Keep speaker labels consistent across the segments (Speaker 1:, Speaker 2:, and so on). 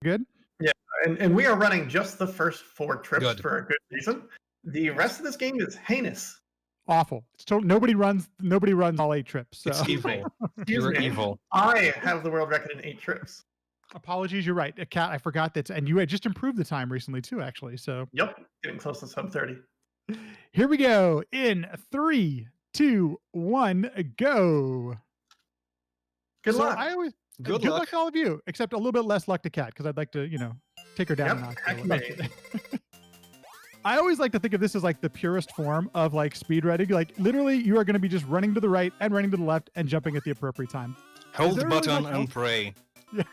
Speaker 1: good?
Speaker 2: Yeah, and we are running just the first 4 trips for a good reason. The rest of this game is heinous.
Speaker 1: Awful. It's nobody runs all 8 trips. So.
Speaker 3: It's evil. You're evil.
Speaker 2: I have the world record in 8 trips.
Speaker 1: Apologies, you're right. Cat, I forgot that, and you had just improved the time recently too, actually. So.
Speaker 2: Yep, getting close to sub 30.
Speaker 1: Here we go. In 3, 2, 1, go.
Speaker 2: Good luck.
Speaker 1: Good luck to all of you, except a little bit less luck to Cat, because I'd like to, take her down a notch. I always like to think of this as like the purest form of like speedrunning. Like literally, you are going to be just running to the right and running to the left and jumping at the appropriate time.
Speaker 3: Hold the button and pray.
Speaker 1: Yeah.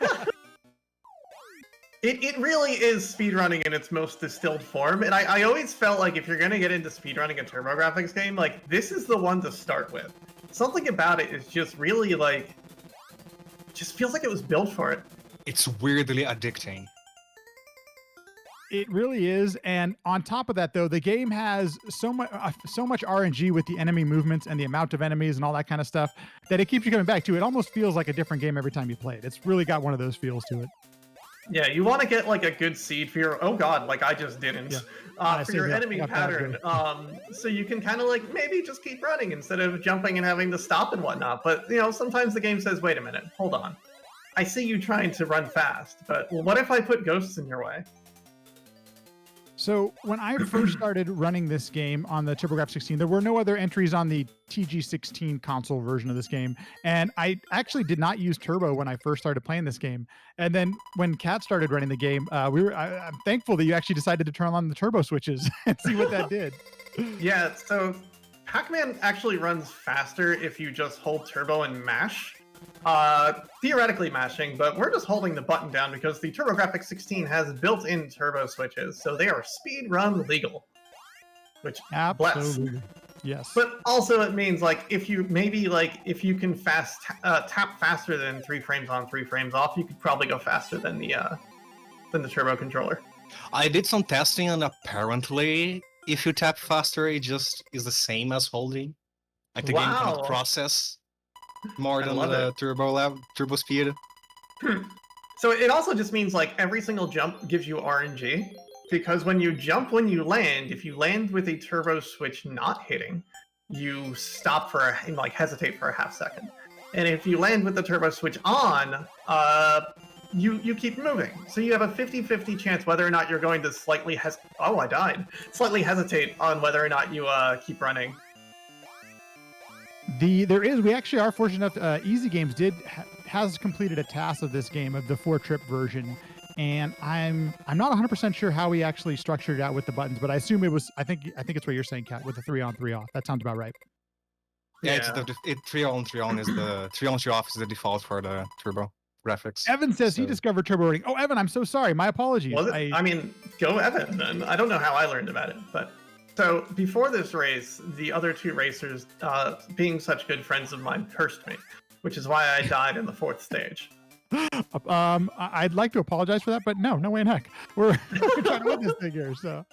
Speaker 2: It really is speedrunning in its most distilled form, and I always felt like if you're going to get into speedrunning a TurboGrafx game, like this is the one to start with. Something about it is just really like, just feels like it was built for it.
Speaker 3: It's weirdly addicting.
Speaker 1: It really is, and on top of that, though, the game has so much RNG with the enemy movements and the amount of enemies and all that kind of stuff that it keeps you coming back to. It almost feels like a different game every time you play it. It's really got one of those feels to it.
Speaker 2: Yeah, you want to get like a good seed for your, oh god, like I just didn't, for your enemy pattern. So you can kind of like maybe just keep running instead of jumping and having to stop and whatnot. But sometimes the game says, wait a minute, hold on. I see you trying to run fast, but what if I put ghosts in your way?
Speaker 1: So when I first started running this game on the TurboGrafx 16, there were no other entries on the TG16 console version of this game. And I actually did not use Turbo when I first started playing this game. And then when Kat started running the game, I'm thankful that you actually decided to turn on the turbo switches and see what that did.
Speaker 2: Yeah, so Pac-Man actually runs faster if you just hold turbo and mash. Theoretically mashing, but we're just holding the button down because the TurboGrafx 16 has built-in turbo switches, so they are speedrun legal. Which
Speaker 1: absolutely,
Speaker 2: bless.
Speaker 1: Yes.
Speaker 2: But also it means like if you can tap faster than 3 frames on, 3 frames off, you could probably go faster than the turbo controller.
Speaker 3: I did some testing, and apparently, if you tap faster, it just is the same as holding. Like the game cannot process more than the turbo speed.
Speaker 2: So it also just means like every single jump gives you RNG, because when you jump, when you land, if you land with a turbo switch not hitting, you stop hesitate for a half second. And if you land with the turbo switch on, you keep moving. So you have a 50-50 chance whether or not you're going to slightly hesitate on whether or not you keep running.
Speaker 1: We actually are fortunate enough. Easy Games has completed a task of this game, of the 4-trip version, and I'm not 100% sure how we actually structured it out with the buttons, but I assume it was. I think it's what you're saying, Kat, with the 3 on 3 off. That sounds about right.
Speaker 3: Yeah, it's 3 on 3 on is the 3 on 3 off is the default for the Turbo graphics.
Speaker 1: Evan says he discovered turbo running. Oh, Evan, I'm so sorry. My apologies.
Speaker 2: Was it? I mean, go Evan. Then I don't know how I learned about it, but. So, before this race, the other 2 racers, being such good friends of mine, cursed me, which is why I died in the 4th stage.
Speaker 1: I'd like to apologize for that, but no way in heck. We're trying to win this thing here, so.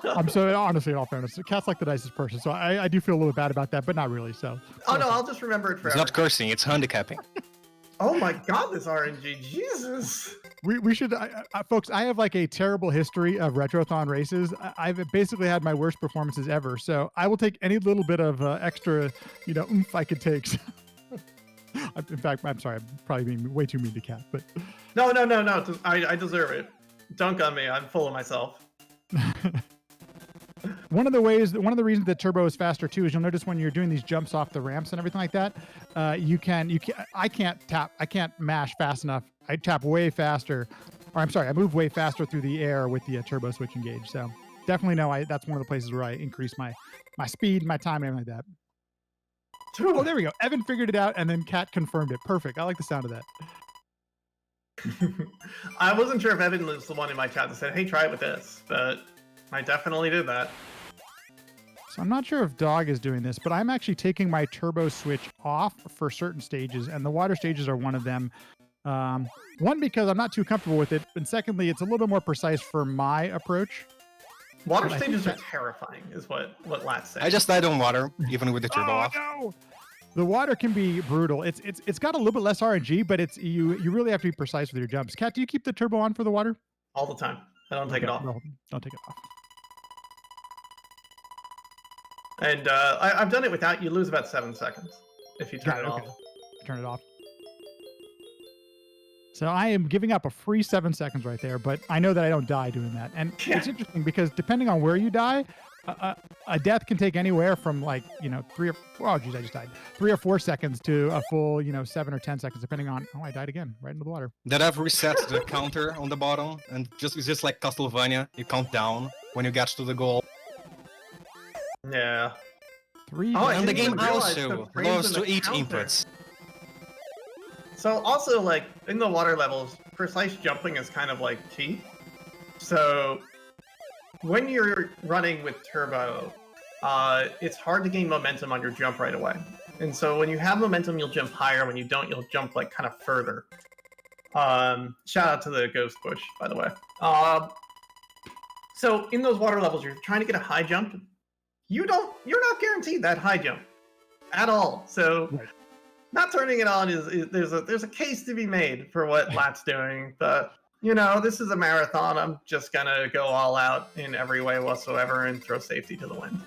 Speaker 1: I'm so, honestly, in all fairness, Kat's like the nicest person, so I do feel a little bit bad about that, but not really, so.
Speaker 2: Oh, no, I'll just remember it forever.
Speaker 3: It's not cursing, it's handicapping.
Speaker 2: Oh my god, this RNG, Jesus!
Speaker 1: We should, folks, I have like a terrible history of Retrothon races. I've basically had my worst performances ever, so I will take any little bit of extra, oomph I could take. In fact, I'm sorry, I'm probably being way too mean to Kat, but...
Speaker 2: No, I deserve it. Dunk on me, I'm full of myself.
Speaker 1: One of the reasons that turbo is faster too is you'll notice when you're doing these jumps off the ramps and everything like that, I can't mash fast enough. I tap way faster, or I'm sorry, I move way faster through the air with the turbo switch engaged. So definitely that's one of the places where I increase my speed, my time, and everything like that. Oh, there we go. Evan figured it out, and then Kat confirmed it. Perfect. I like the sound of that.
Speaker 2: I wasn't sure if Evan was the one in my chat that said, hey, try it with this, but I definitely did that.
Speaker 1: So I'm not sure if Dog is doing this, but I'm actually taking my turbo switch off for certain stages, and the water stages are one of them. One, because I'm not too comfortable with it, and secondly, it's a little bit more precise for my approach.
Speaker 2: Water stages are terrifying, is what Lat said.
Speaker 3: I just died on water, even with the turbo off.
Speaker 1: No! The water can be brutal. It's got a little bit less RNG, but you really have to be precise with your jumps. Kat, do you keep the turbo on for the water?
Speaker 2: All the time. I don't take it off.
Speaker 1: No, don't take it off.
Speaker 2: And I've done it without. You lose about 7 seconds if you turn it off.
Speaker 1: Turn it off. So I am giving up a free 7 seconds right there, but I know that I don't die doing that. And it's interesting because depending on where you die, a death can take anywhere from like, 3 or 4 seconds to a full, 7 or 10 seconds, depending on, I died again, right into the water.
Speaker 3: That I've reset the counter on the bottom, and it's just like Castlevania, you count down when you get to the goal.
Speaker 2: Yeah.
Speaker 3: And the game also loves to eat inputs.
Speaker 2: So also, like, in the water levels, precise jumping is kind of like key. So when you're running with turbo, it's hard to gain momentum on your jump right away. And so when you have momentum, you'll jump higher. When you don't, you'll jump like kind of further. Shout out to the ghost bush, by the way. So in those water levels, you're trying to get a high jump. You're not guaranteed that high jump at all. So not turning it on is there's a case to be made for what Latt's doing, but this is a marathon. I'm just gonna go all out in every way whatsoever and throw safety to the wind.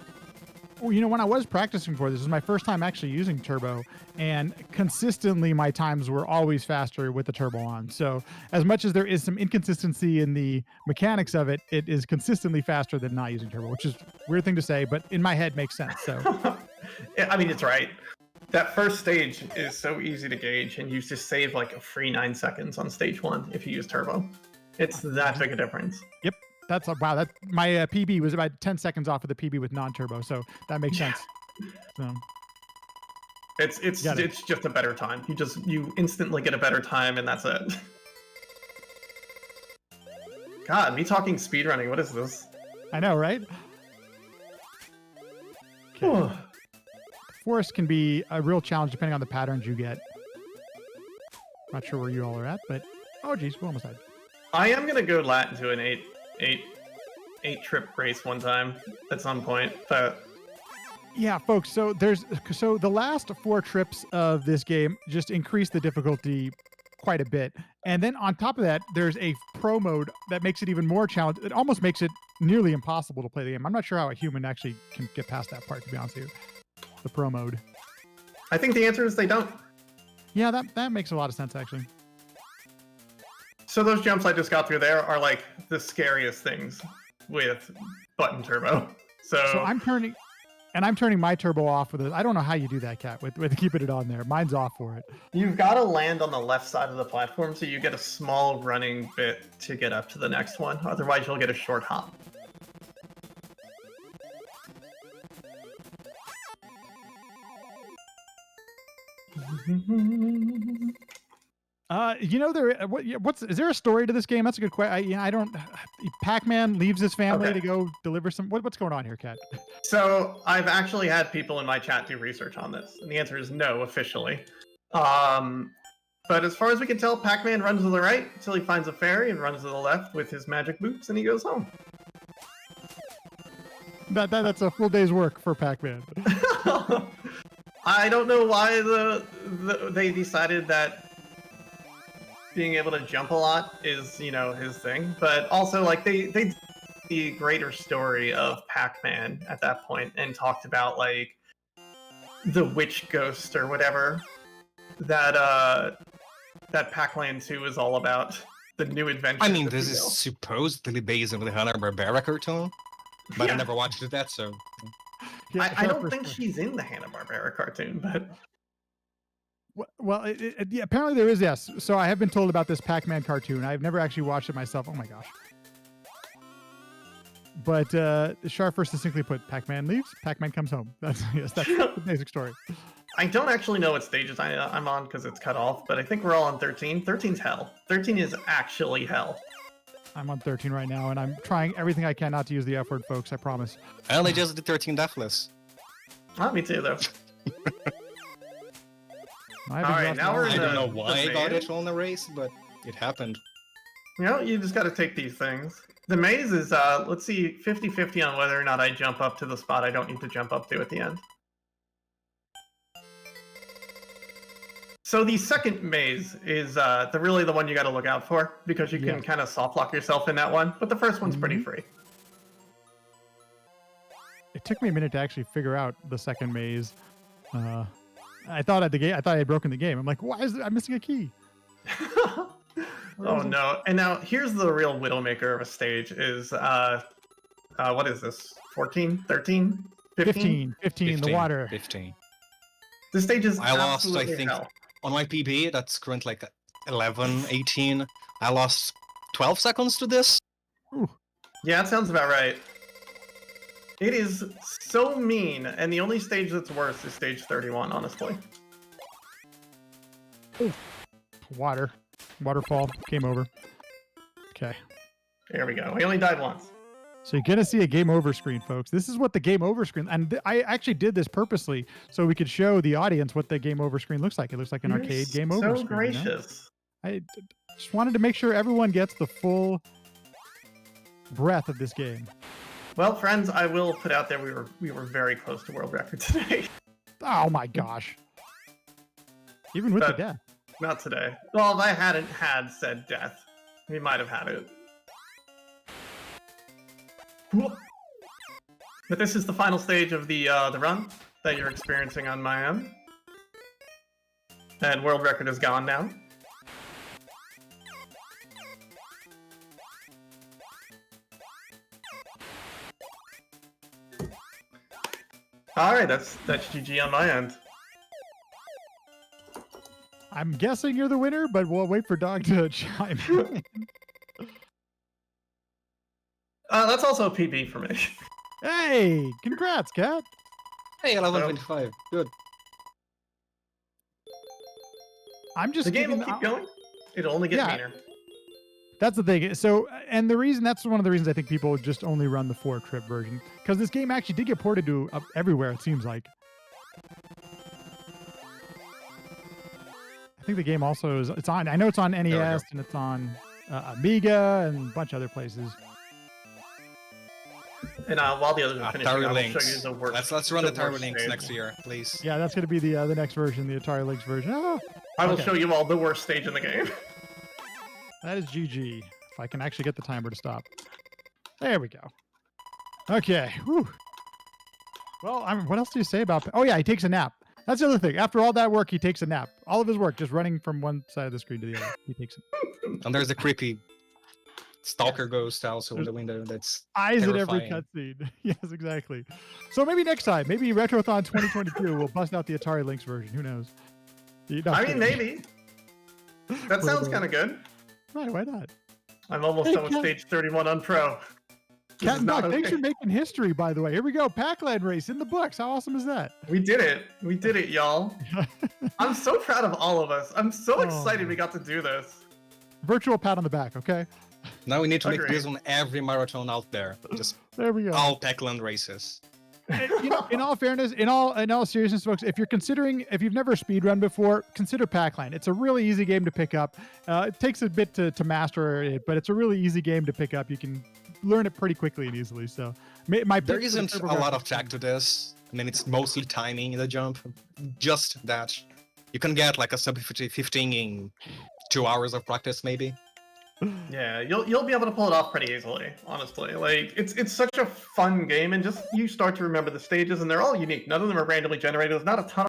Speaker 1: Well, when I was practicing for this was my first time actually using turbo, and consistently my times were always faster with the turbo on. So as much as there is some inconsistency in the mechanics of it, it is consistently faster than not using turbo, which is a weird thing to say, but in my head makes sense. So
Speaker 2: I mean, it's right. That first stage is so easy to gauge, and you just save like a free 9 seconds on stage 1 if you use turbo. It's that big a difference.
Speaker 1: Yep. Wow. That my PB was about 10 seconds off of the PB with non-turbo, so that makes sense. So
Speaker 2: it's just a better time. You instantly get a better time, and that's it. God, me talking speedrunning. What is this?
Speaker 1: I know, right? Okay. Forest can be a real challenge depending on the patterns you get. Not sure where you all are at, but oh geez, we almost died.
Speaker 2: I am gonna go Latt into an eight trip race one time at some point, but
Speaker 1: yeah, folks. So the last 4 trips of this game just increased the difficulty quite a bit, and then on top of that, there's a pro mode that makes it even more challenging. It almost makes it nearly impossible to play the game. I'm not sure how a human actually can get past that part, to be honest with you. The pro mode.
Speaker 2: I think the answer is they don't.
Speaker 1: Yeah, that makes a lot of sense actually.
Speaker 2: So those jumps I just got through there are like the scariest things with button turbo. So
Speaker 1: I'm turning my turbo off with it. I don't know how you do that, Kat, with keeping it on there. Mine's off for it.
Speaker 2: You've got to land on the left side of the platform so you get a small running bit to get up to the next one. Otherwise, you'll get a short hop.
Speaker 1: Is there a story to this game? That's a good question. I don't. Pac-Man leaves his family to go deliver some. What's going on here, Kat?
Speaker 2: So I've actually had people in my chat do research on this, and the answer is no officially. But as far as we can tell, Pac-Man runs to the right until he finds a fairy and runs to the left with his magic boots, and he goes home.
Speaker 1: That's a full day's work for Pac-Man.
Speaker 2: I don't know why they decided that being able to jump a lot is, his thing, but also like they the greater story of Pac-Man at that point and talked about like the witch ghost or whatever that Pac-Land 2 is all about. The new adventure.
Speaker 3: I mean, this is supposedly based on the Hanna-Barbera cartoon, but I never watched that, so.
Speaker 2: Yeah, I don't think she's in the Hanna-Barbera cartoon, but.
Speaker 1: Well, apparently there is, yes. So I have been told about this Pac-Man cartoon. I've never actually watched it myself. Oh my gosh. But Char first distinctly put, Pac-Man leaves, Pac-Man comes home. That's the basic story.
Speaker 2: I don't actually know what stages I'm on because it's cut off, but I think we're all on 13. 13's hell. 13 is actually hell.
Speaker 1: I'm on 13 right now, and I'm trying everything I can not to use the F word, folks. I promise.
Speaker 3: I only just did 13 Deathless.
Speaker 2: Oh, me too, though.
Speaker 1: All right,
Speaker 2: now we're in
Speaker 3: I don't know why I got it on the race, but it happened.
Speaker 2: You just got to take these things. The maze is, let's see, 50-50 on whether or not I jump up to the spot I don't need to jump up to at the end. So the second maze is really the one you got to look out for because you can kind of soft lock yourself in that one. But the first one's pretty free.
Speaker 1: It took me a minute to actually figure out the second maze. I thought I had broken the game. I'm like, why is I'm missing a key?
Speaker 2: Oh no! And now here's the real Widowmaker of a stage. Is what is this? 14, 13, 15?
Speaker 1: 15, the water.
Speaker 3: 15.
Speaker 2: The stage is
Speaker 3: I lost, I
Speaker 2: absolutely
Speaker 3: think,
Speaker 2: hell.
Speaker 3: on my PB, that's currently like 11, 18. I lost 12 seconds to this.
Speaker 1: Ooh.
Speaker 2: Yeah, that sounds about right. It is so mean, and the only stage that's worse is stage 31, honestly.
Speaker 1: Ooh. Waterfall. Game over. Okay.
Speaker 2: There we go. We only died once.
Speaker 1: So you're going to see a game over screen, folks. This is what the game over screen, and I actually did this purposely so we could show the audience what the game over screen looks like. It looks like an arcade game over screen.
Speaker 2: So gracious.
Speaker 1: You know? I just wanted to make sure everyone gets the full breadth of this game.
Speaker 2: Well, friends, I will put out there we were very close to world record today.
Speaker 1: Oh my gosh. Even with the death.
Speaker 2: Not today. Well, if I hadn't had said death, we might have had it. But this is the final stage of the run that you're experiencing on my end. And world record is gone now. Alright, that's GG on my end.
Speaker 1: I'm guessing you're the winner, but we'll wait for Dog to chime in.
Speaker 2: That's also a PB for me.
Speaker 1: Hey, congrats, Cat.
Speaker 3: Hey, 11.25. Good.
Speaker 2: The game will keep going. It'll only get meaner.
Speaker 1: That's the thing. So, and that's one of the reasons I think people just only run the 4-trip version, because this game actually did get ported to everywhere, it seems like. I think the game also it's on. I know it's on NES and it's on Amiga and a bunch of other places.
Speaker 2: And while the others are finishing, I'll show you the worst.
Speaker 3: Let's run the Atari Lynx next year, please.
Speaker 1: Yeah, that's going to be the next version, the Atari Lynx version. Oh,
Speaker 2: I will show you all the worst stage in the game.
Speaker 1: That is GG. If I can actually get the timer to stop. There we go. Okay. Whew. Well, what else do you say about? Oh yeah, he takes a nap. That's the other thing. After all that work, he takes a nap. All of his work, just running from one side of the screen to the other. He takes it.
Speaker 3: And there's the creepy stalker ghost also in the window. That's
Speaker 1: eyes
Speaker 3: terrifying.
Speaker 1: at every cutscene. Yes, exactly. So maybe next time, maybe Retrothon 2022, we'll bust out the Atari Lynx version. Who knows?
Speaker 2: I mean, maybe. That sounds kind of good.
Speaker 1: Right, why not?
Speaker 2: I'm almost done with stage 31 on Pro.
Speaker 1: Cat and Dog, thanks for making history, by the way. Here we go. Pac-Land race in the books. How awesome is that?
Speaker 2: We did it. We did it, y'all. I'm so proud of all of us. I'm so excited we got to do this.
Speaker 1: Virtual pat on the back, okay?
Speaker 3: Now we need to make this on every marathon out there. Just
Speaker 1: there we go.
Speaker 3: All Pac-Land races.
Speaker 1: You know, in all fairness, in all seriousness, folks, if you've never speedrun before, consider Pac-Land. It's a really easy game to pick up. It takes a bit to master it, but it's a really easy game to pick up. You can learn it pretty quickly and easily. So,
Speaker 3: there isn't a lot of tech to this. I mean, it's mostly timing in the jump. Just that. You can get like a sub 15 in 2 hours of practice, maybe.
Speaker 2: Yeah, you'll be able to pull it off pretty easily, honestly. Like it's such a fun game, and just you start to remember the stages, and they're all unique. None of them are randomly generated. There's not a ton